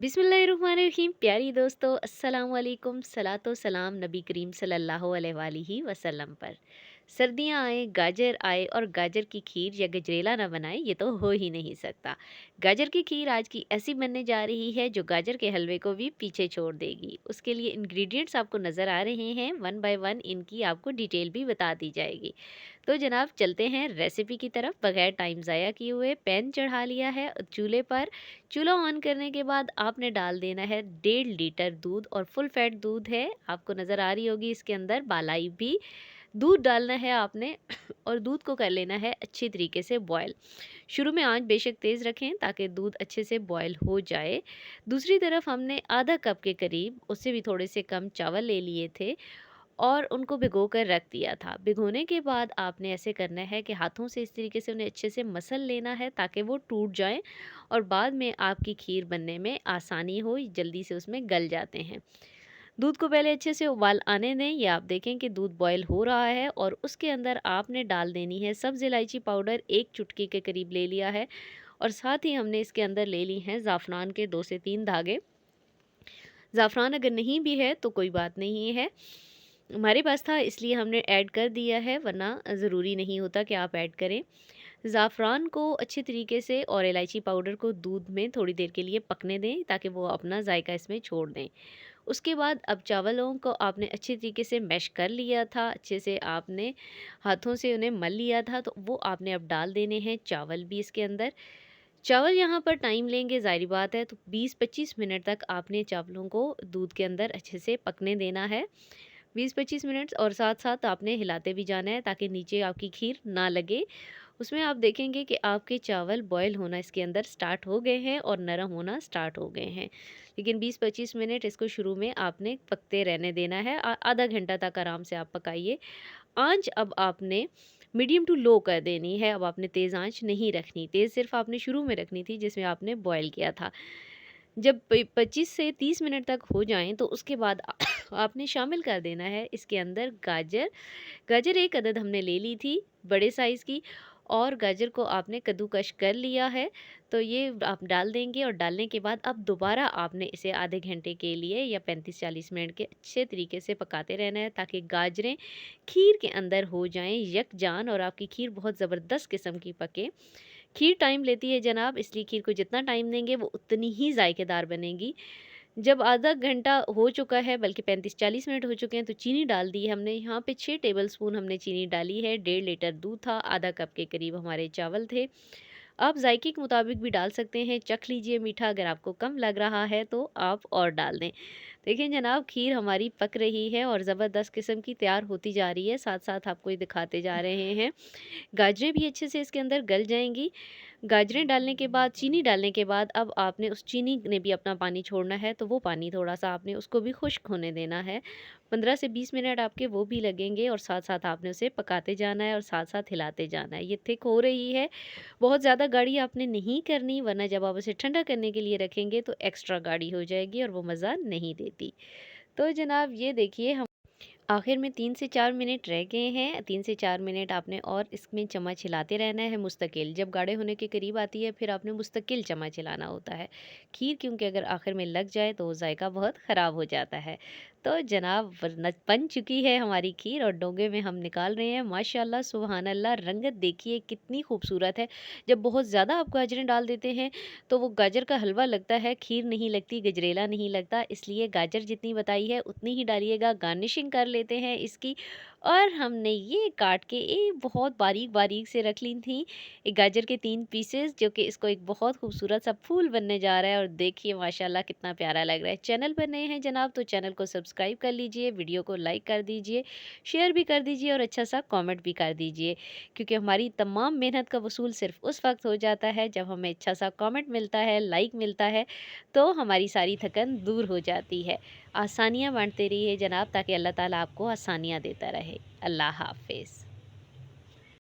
बिस्मिल्लाहिर्रहमानिर्रहीम। प्यारी दोस्तों, अस्सलाम वालेकुम। सलातो सलाम नबी करीम सल्लल्लाहु अलैहि वसल्लम पर। सर्दियाँ आए, गाजर आए और गाजर की खीर या गजरेला ना बनाए, ये तो हो ही नहीं सकता। गाजर की खीर आज की ऐसी बनने जा रही है जो गाजर के हलवे को भी पीछे छोड़ देगी। उसके लिए इंग्रेडिएंट्स आपको नज़र आ रहे हैं, वन बाय वन इनकी आपको डिटेल भी बता दी जाएगी। तो जनाब चलते हैं रेसिपी की तरफ। बगैर टाइम ज़ाया किए हुए पैन चढ़ा लिया है चूल्हे पर। चूल्हा ऑन करने के बाद आपने डाल देना है 1.5 लीटर दूध, और फुल फैट दूध है, आपको नज़र आ रही होगी इसके अंदर बालाई भी। दूध डालना है आपने और दूध को कर लेना है अच्छी तरीके से बॉयल। शुरू में आंच बेशक तेज़ रखें ताकि दूध अच्छे से बॉयल हो जाए। दूसरी तरफ हमने आधा कप के करीब, उससे भी थोड़े से कम चावल ले लिए थे और उनको भिगो कर रख दिया था। भिगोने के बाद आपने ऐसे करना है कि हाथों से इस तरीके से उन्हें अच्छे से मसल लेना है ताकि वो टूट जाएँ और बाद में आपकी खीर बनने में आसानी हो, जल्दी से उसमें गल जाते हैं। दूध को पहले अच्छे से उबाल आने दें। ये आप देखें कि दूध बॉयल हो रहा है और उसके अंदर आपने डाल देनी है सब्ज़ इलायची पाउडर, 1 चुटकी के करीब ले लिया है, और साथ ही हमने इसके अंदर ले ली हैं ज़ाफ़रान के 2 से 3 धागे। ज़ाफ़रान अगर नहीं भी है तो कोई बात नहीं है, हमारे पास था इसलिए हमने ऐड कर दिया है, वरना ज़रूरी नहीं होता कि आप ऐड करें। ज़ाफ़रान को अच्छी तरीके से और इलायची पाउडर को दूध में थोड़ी देर के लिए पकने दें ताकि वो अपना जायका इसमें छोड़ दें। उसके बाद अब चावलों को आपने अच्छी तरीके से मैश कर लिया था, अच्छे से आपने हाथों से उन्हें मल लिया था, तो वो आपने अब डाल देने हैं चावल भी इसके अंदर। चावल यहाँ पर टाइम लेंगे, ज़ाहिर बात है, तो 20-25 मिनट तक आपने चावलों को दूध के अंदर अच्छे से पकने देना है। 20-25 मिनट, और साथ-साथ आपने हिलाते भी जाना है ताकि नीचे आपकी खीर ना लगे। उसमें आप देखेंगे कि आपके चावल बॉयल होना इसके अंदर स्टार्ट हो गए हैं और नरम होना स्टार्ट हो गए हैं। लेकिन 20-25 मिनट इसको शुरू में आपने पकते रहने देना है। आधा घंटा तक आराम से आप पकाइए। आँच अब आपने मीडियम टू लो कर देनी है। अब आपने तेज़ आँच नहीं रखनी, तेज़ सिर्फ़ आपने शुरू में रखनी थी जिसमें आपने बॉयल किया था। जब प 25 से 30 मिनट तक हो जाएँ तो उसके बाद आपने शामिल कर देना है इसके अंदर गाजर। गाजर 1 अदद हमने ले ली थी, बड़े साइज़ की, और गाजर को आपने कद्दूकश कर लिया है, तो ये आप डाल देंगे, और डालने के बाद अब दोबारा आपने इसे आधे घंटे के लिए या 35-40 मिनट के अच्छे तरीके से पकाते रहना है ताकि गाजरें खीर के अंदर हो जाएँ यकजान और आपकी खीर बहुत ज़बरदस्त किस्म की पके। खीर टाइम लेती है जनाब, इसलिए खीर को जितना टाइम देंगे वो उतनी ही ज़ायकेदार बनेगी। जब आधा घंटा हो चुका है, बल्कि 35-40 मिनट हो चुके हैं, तो चीनी डाल दी है हमने। यहाँ पे 6 टेबलस्पून हमने चीनी डाली है। 1.5 लीटर दूध था, आधा कप के करीब हमारे चावल थे। आप जायके के मुताबिक भी डाल सकते हैं, चख लीजिए मीठा, अगर आपको कम लग रहा है तो आप और डाल दें। देखिए जनाब, खीर हमारी पक रही है और ज़बरदस्त किस्म की तैयार होती जा रही है। साथ-साथ आपको ये दिखाते जा रहे हैं। गाजरें भी अच्छे से इसके अंदर गल जाएँगी। गाजरें डालने के बाद, चीनी डालने के बाद, अब आपने उस चीनी ने भी अपना पानी छोड़ना है, तो वो पानी थोड़ा-सा आपने उसको भी खुश्क होने देना है। 15 से 20 मिनट आपके वो भी लगेंगे, और साथ-साथ आपने उसे पकाते जाना है और साथ-साथ हिलाते जाना है। ये थिक हो रही है, बहुत ज़्यादा गाढ़ी आपने नहीं करनी, वरना जब आप उसे ठंडा करने के लिए रखेंगे तो एक्स्ट्रा गाढ़ी हो जाएगी और वो मज़ा नहीं देती। तो जनाब ये देखिए, हम आखिर में 3 से 4 मिनट रह गए हैं। 3 से 4 मिनट आपने और इसमें चम्मच हिलाते रहना है मुस्तकिल। जब गाढ़े होने के करीब आती है फिर आपने मुस्तकिल चम्मच हिलाना होता है। खीर क्योंकि अगर आखिर में लग जाए तो जायका बहुत ख़राब हो जाता है। तो जनाब बन चुकी है हमारी खीर और डोंगे में हम निकाल रहे हैं। माशाल्लाह सुबहान अल्लाह, रंगत देखिए कितनी खूबसूरत है। जब बहुत ज़्यादा आप गाजरें डाल देते हैं तो वो गाजर का हलवा लगता है, खीर नहीं लगती, गजरेला नहीं लगता। इसलिए गाजर जितनी बताई है उतनी ही डालिएगा। गार्निशिंग कर लेते हैं इसकी, और हमने ये काट के बहुत बारीक-बारीक से रख ली थी गाजर के 3 पीसेस, जो कि इसको एक बहुत खूबसूरत सा फूल बनने जा रहा है। और देखिए माशाल्लाह कितना प्यारा लग रहा है। चैनल पर नए हैं जनाब तो चैनल को सब्सक्राइब कर लीजिए, वीडियो को लाइक कर दीजिए, शेयर भी कर दीजिए और अच्छा सा कमेंट भी कर दीजिए, क्योंकि हमारी तमाम मेहनत का वसूल सिर्फ उस वक्त हो जाता है जब हमें अच्छा सा कमेंट मिलता है, लाइक मिलता है, तो हमारी सारी थकन दूर हो जाती है। आसानियाँ बाँटते रहिए जनाब ताकि अल्लाह ताला आपको आसानियाँ देता रहे। अल्लाह हाफ़िज़।